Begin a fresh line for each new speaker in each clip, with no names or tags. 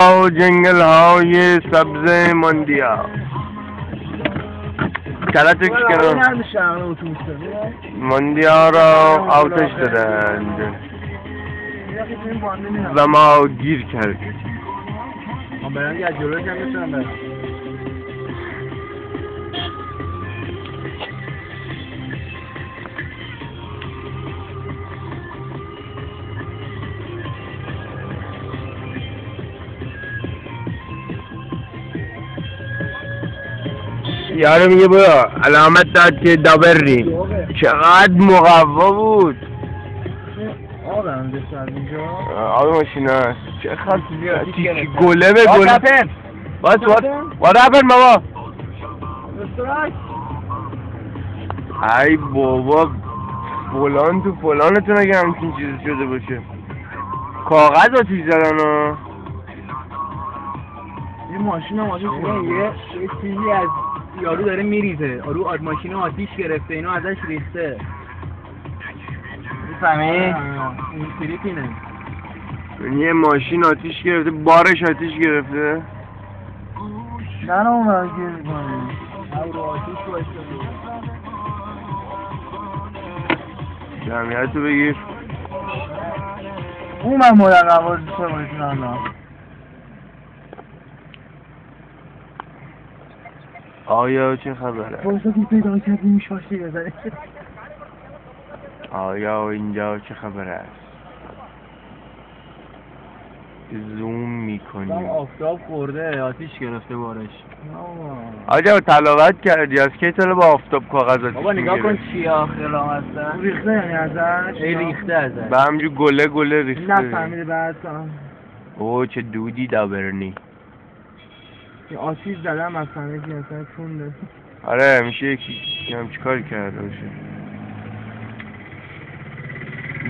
جنگل های سبز ماندیا کلتش کنم ماندیا را آتش دادند و ما گیر کردیم. یارو میگه برو علامت داد که دابری چقدر مقوا بود. آب ماشین هست چقدر گله به گله. What happened بابا؟ ای بابا فلان تو فلانتون اگه همچین چیزی شده باشه. کاغذ آتیش زدن ها.
یه ماشین یه چیزی از یارو داره میریزه. ماشین آتیش گرفته، اینو ازش ریخته. میفهمی؟ این تریپ اینه.
یه ماشین آتیش گرفته، بارش آتیش گرفته.
نه اون رو گیر کنی. رو آتیش باشه.
جمعیتو بگیر.
اون من مادر قوار دوسته بایشون الان.
آیا چه خبره؟
فرصتی پیدا کردی میشاشتی بزنی.
آیا اینجا چه خبر است؟ زوم میکنیم.
آفتاب خورده آتیش گرفته بارش.
آجا تلاوت کردی از کی تا با آفتاب کاغذ آتیش
بابا نگاه کن چی آخر هستن. ریخته یعنی ازش؟ ریخته ازش.
به همجور گله ریخته.
نفهمیده بعد کن.
اوه چه دودی دابرنی.
یه آتیش زدم مثلا که اصلا چونده.
آره میشه یکی همچی کاری کرده باشه.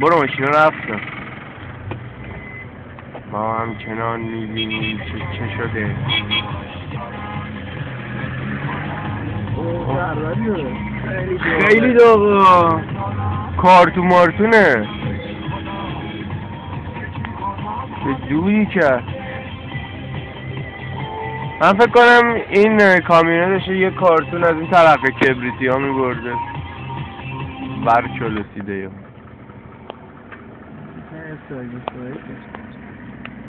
برو ماشین رو رفتم. ما همچنان میبینیم چه شده. خیلی داغا. کارتون مارتونه. چه دودی کرد. من فکر کنم این کامیونه داشته یه کارتون از این طرف کبریتی ها میبرده. برچو رسیده یا